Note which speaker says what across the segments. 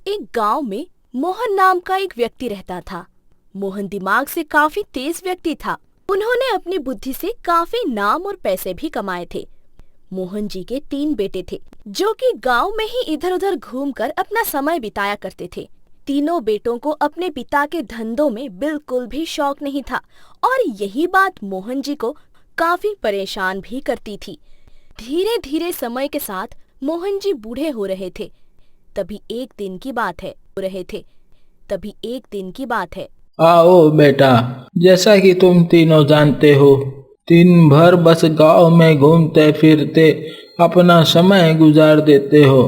Speaker 1: एक गांव में मोहन नाम का एक व्यक्ति रहता था। मोहन दिमाग से काफी तेज व्यक्ति था। उन्होंने अपनी बुद्धि से काफी नाम और पैसे भी कमाए थे। मोहन जी के 3 बेटे थे, जो कि गांव में ही इधर उधर घूमकर अपना समय बिताया करते थे। तीनों बेटों को अपने पिता के धंधों में बिल्कुल भी शौक नहीं था और यही बात मोहन जी को काफी परेशान भी करती थी। धीरे धीरे समय के साथ मोहन जी बूढ़े हो रहे थे। तभी एक दिन की बात है।
Speaker 2: आओ बेटा, जैसा कि तुम तीनों जानते हो, दिन भर बस गांव में घूमते फिरते अपना समय गुजार देते हो।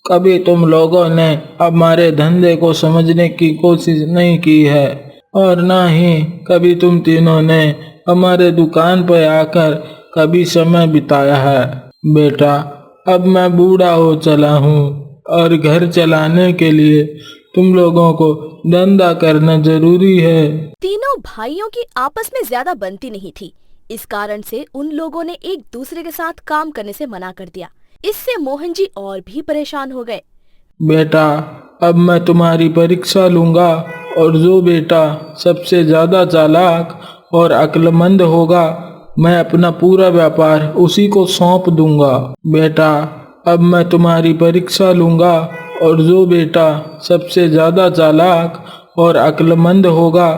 Speaker 2: कभी तुम लोगों ने हमारे धंधे को समझने की कोशिश नहीं की है और ना ही कभी तुम तीनों ने हमारे दुकान पर आकर कभी समय बिताया है। बेटा, अब मैं बूढ़ा हो चला हूँ और घर चलाने के लिए तुम लोगों को धंधा करना जरूरी है।
Speaker 1: तीनों भाइयों की आपस में ज्यादा बनती नहीं थी। इस कारण से उन लोगों ने एक दूसरे के साथ काम करने से मना कर दिया। इससे मोहन जी और भी परेशान हो गए।
Speaker 2: बेटा, अब मैं तुम्हारी परीक्षा लूंगा और जो बेटा सबसे ज्यादा चालाक और अक्लमंद होगा, मैं अपना पूरा व्यापार उसी को सौंप दूंगा। बेटा, अब मैं तुम्हारी परीक्षा लूंगा और जो बेटा सबसे ज्यादा चालाक और अक्लमंद होगा,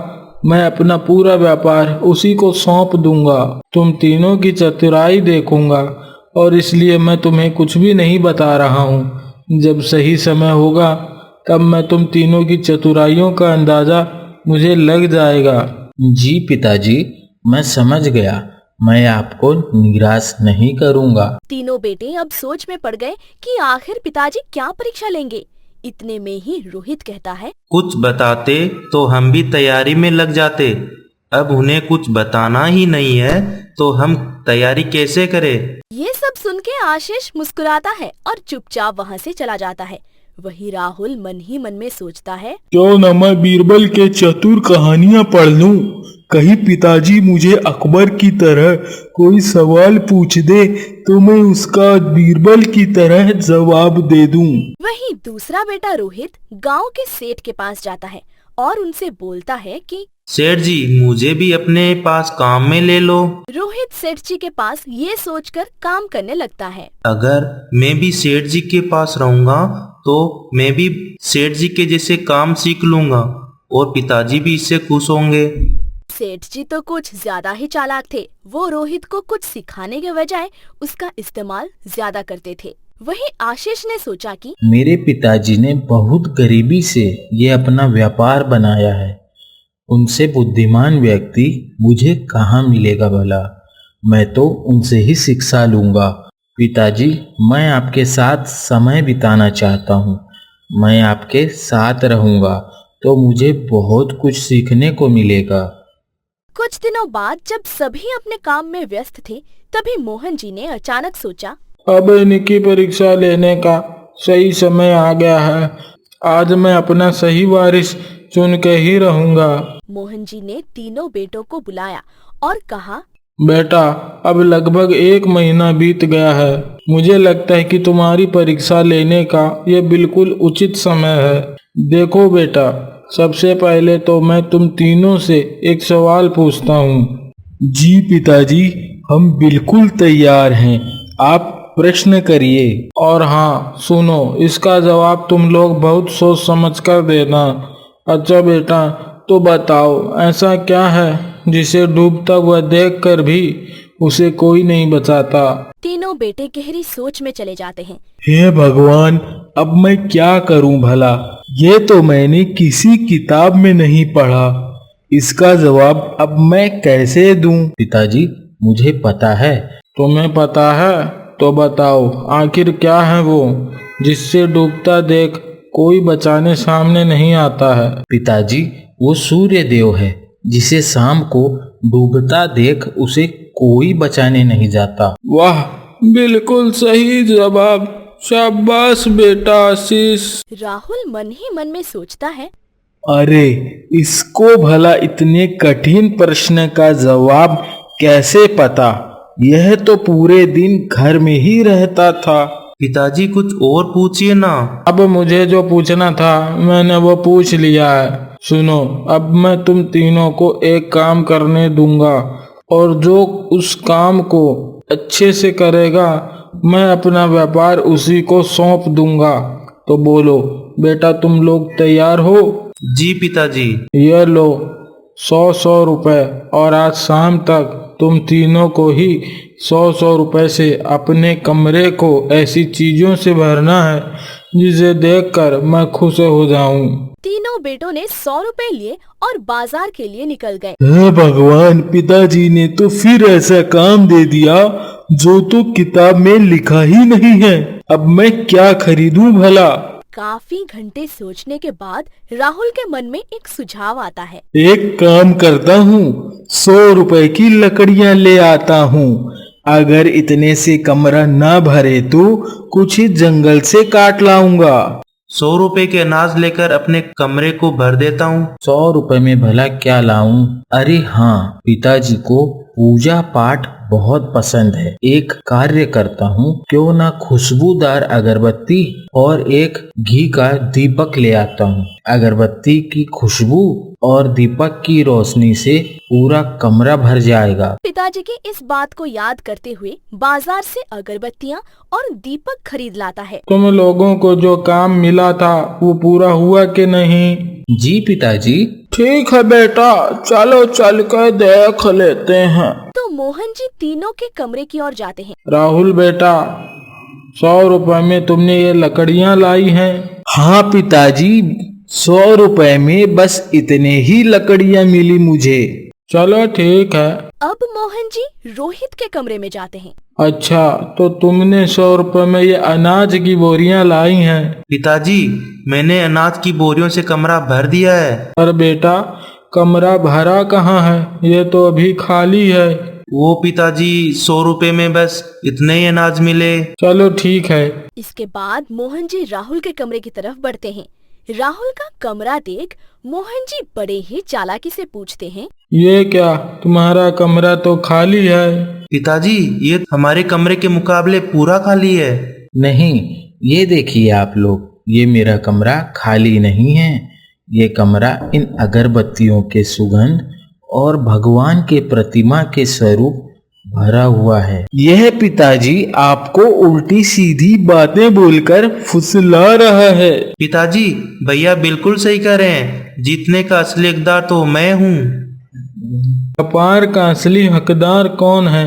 Speaker 2: मैं अपना पूरा व्यापार उसी को सौंप दूंगा। तुम तीनों की चतुराई देखूंगा और इसलिए मैं तुम्हें कुछ भी नहीं बता रहा हूँ। जब सही समय होगा तब मैं तुम तीनों की चतुराइयों का अंदाजा मुझे लग जाएगा।
Speaker 3: जी पिताजी, मैं समझ गया। मैं आपको निराश नहीं करूंगा।
Speaker 1: तीनों बेटे अब सोच में पड़ गए कि आखिर पिताजी क्या परीक्षा लेंगे। इतने में ही रोहित कहता है,
Speaker 4: कुछ बताते तो हम भी तैयारी में लग जाते। अब उन्हें कुछ बताना ही नहीं है तो हम तैयारी कैसे करें?
Speaker 1: ये सब सुन के आशीष मुस्कुराता है और चुपचाप वहाँ से चला जाता है। वही राहुल मन ही मन में सोचता है,
Speaker 5: क्यों न मैं बीरबल के चतुर कहानियां पढ़ लूं। कहीं पिताजी मुझे अकबर की तरह कोई सवाल पूछ दे तो मैं उसका बीरबल की तरह जवाब दे दूं।
Speaker 1: वही दूसरा बेटा रोहित गांव के सेठ के पास जाता है और उनसे बोलता है कि
Speaker 4: सेठ जी, मुझे भी अपने पास काम में ले लो।
Speaker 1: रोहित सेठ जी के पास ये सोचकर काम करने लगता है।
Speaker 4: अगर मैं भी सेठ जी के पास रहूंगा तो मैं भी सेठ जी के जैसे काम सीख लूंगा और पिताजी भी इससे खुश होंगे।
Speaker 1: सेठ जी तो कुछ ज्यादा ही चालाक थे। वो रोहित को कुछ सिखाने के बजाय उसका इस्तेमाल ज्यादा करते थे। वहीं आशीष ने सोचा कि
Speaker 3: मेरे पिताजी ने बहुत गरीबी से ये अपना व्यापार बनाया है। उनसे बुद्धिमान व्यक्ति मुझे कहाँ मिलेगा भला। मैं तो उनसे ही शिक्षा लूंगा। पिताजी, मैं आपके साथ समय बिताना चाहता हूँ। मैं आपके साथ रहूंगा तो मुझे बहुत कुछ सीखने को मिलेगा।
Speaker 1: कुछ दिनों बाद जब सभी अपने काम में व्यस्त थे, तभी मोहन जी ने अचानक सोचा,
Speaker 2: अब इनकी परीक्षा लेने का सही समय आ गया है। आज मैं अपना सही वारिस चुन के ही रहूंगा।
Speaker 1: मोहन जी ने तीनों बेटों को बुलाया और कहा,
Speaker 2: बेटा, अब लगभग 1 महीना बीत गया है। मुझे लगता है कि तुम्हारी परीक्षा लेने का यह बिल्कुल उचित समय है। देखो बेटा, सबसे पहले तो मैं तुम तीनों से एक सवाल पूछता हूँ।
Speaker 5: जी पिताजी, हम बिल्कुल तैयार हैं। आप प्रश्न करिए।
Speaker 2: और हाँ सुनो, इसका जवाब तुम लोग बहुत सोच समझ कर देना। अच्छा बेटा, तो बताओ, ऐसा क्या है जिसे डूबता हुआ देखकर भी उसे कोई नहीं बचाता?
Speaker 1: तीनों बेटे गहरी सोच में चले जाते हैं।
Speaker 5: हे भगवान, अब मैं क्या करूं भला। ये तो मैंने किसी किताब में नहीं पढ़ा। इसका जवाब अब मैं कैसे दूं?
Speaker 3: पिताजी, मुझे पता है।
Speaker 2: तुम्हें पता है? तो बताओ, आखिर क्या है वो जिससे डूबता देख कोई बचाने सामने नहीं आता है?
Speaker 3: पिताजी, वो सूर्य देव है जिसे शाम को डूबता देख उसे कोई बचाने नहीं जाता।
Speaker 2: वाह, बिल्कुल सही जवाब। शाबाश बेटा आशीष।
Speaker 1: राहुल मन ही मन में सोचता है,
Speaker 5: अरे, इसको भला इतने कठिन प्रश्न का जवाब कैसे पता। यह तो पूरे दिन घर में ही रहता था।
Speaker 4: पिताजी कुछ और पूछिए ना।
Speaker 2: अब मुझे जो पूछना था मैंने वो पूछ लिया है। सुनो, अब मैं तुम तीनों को एक काम करने दूंगा और जो उस काम को अच्छे से करेगा मैं अपना व्यापार उसी को सौंप दूंगा। तो बोलो बेटा, तुम लोग तैयार हो?
Speaker 4: जी पिताजी।
Speaker 2: ये लो 100 रुपए, और आज शाम तक तुम तीनों को ही 100 रुपए से अपने कमरे को ऐसी चीजों से भरना है जिसे देखकर मैं खुश हो जाऊं।
Speaker 1: तीनों बेटों ने 100 रुपए लिए और बाजार के लिए निकल गए।
Speaker 5: हे भगवान, पिताजी ने तो फिर ऐसा काम दे दिया जो तो किताब में लिखा ही नहीं है। अब मैं क्या खरीदूं भला?
Speaker 1: काफी घंटे सोचने के बाद राहुल के मन में एक सुझाव आता है।
Speaker 5: एक काम करता हूँ, 100 रुपए की लकड़ियाँ ले आता हूँ। अगर इतने से कमरा ना भरे तो कुछ ही जंगल से काट लाऊंगा।
Speaker 4: 100 रुपए के अनाज लेकर अपने कमरे को भर देता हूँ।
Speaker 3: 100 रुपए में भला क्या लाऊं? अरे हाँ, पिताजी को पूजा पाठ बहुत पसंद है। एक कार्य करता हूँ, क्यों ना खुशबूदार अगरबत्ती और एक घी का दीपक ले आता हूँ। अगरबत्ती की खुशबू और दीपक की रोशनी से पूरा कमरा भर जाएगा।
Speaker 1: पिताजी की इस बात को याद करते हुए बाजार से अगरबत्तियाँ और दीपक खरीद लाता है।
Speaker 2: तुम लोगों को जो काम मिला था वो पूरा हुआ कि नहीं?
Speaker 3: जी पिताजी।
Speaker 2: ठीक है बेटा, चलो चल कर देख लेते हैं।
Speaker 1: तो मोहन जी तीनों के कमरे की ओर जाते हैं।
Speaker 2: राहुल बेटा, 100 रुपए में तुमने ये लकड़ियाँ लाई हैं?
Speaker 5: हाँ पिताजी, 100 रुपए में बस इतने ही लकड़ियाँ मिली मुझे।
Speaker 2: चलो ठीक है।
Speaker 1: अब मोहन जी रोहित के कमरे में जाते हैं।
Speaker 2: अच्छा, तो तुमने 100 रुपए में ये अनाज की बोरियां लाई हैं?
Speaker 4: पिताजी, मैंने अनाज की बोरियों से कमरा भर दिया है।
Speaker 2: पर बेटा, कमरा भरा कहाँ है? ये तो अभी खाली है।
Speaker 4: वो पिताजी, 100 रुपए में बस इतने ही अनाज मिले।
Speaker 2: चलो ठीक है।
Speaker 1: इसके बाद मोहन जी राहुल के कमरे की तरफ बढ़ते हैं। राहुल का कमरा देख मोहन जी बड़े ही चालाकी से पूछते हैं,
Speaker 2: ये क्या, तुम्हारा कमरा तो खाली है?
Speaker 4: पिताजी, ये हमारे कमरे के मुकाबले पूरा खाली है।
Speaker 3: नहीं, ये देखिए आप लोग, ये मेरा कमरा खाली नहीं है। ये कमरा इन अगरबत्तियों के सुगंध और भगवान के प्रतिमा के स्वरूप भरा हुआ है।
Speaker 5: यह पिताजी आपको उल्टी सीधी बातें बोलकर फुसला रहा है।
Speaker 4: पिताजी, भैया बिल्कुल सही कह रहे हैं। जीतने का असली हकदार तो मैं हूँ।
Speaker 2: व्यापार का असली हकदार कौन है?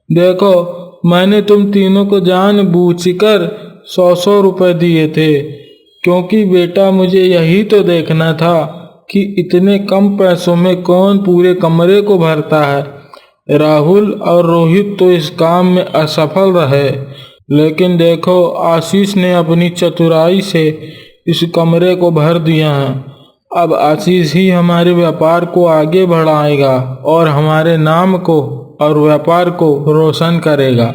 Speaker 2: देखो, मैंने तुम तीनों को जानबूझकर 100 रुपए दिए थे, क्योंकि बेटा मुझे यही तो देखना था कि इतने कम पैसों में कौन पूरे कमरे को भरता है। राहुल और रोहित तो इस काम में असफल रहे, लेकिन देखो आशीष ने अपनी चतुराई से इस कमरे को भर दिया है। अब आशीष ही हमारे व्यापार को आगे बढ़ाएगा और हमारे नाम को और व्यापार को रोशन करेगा।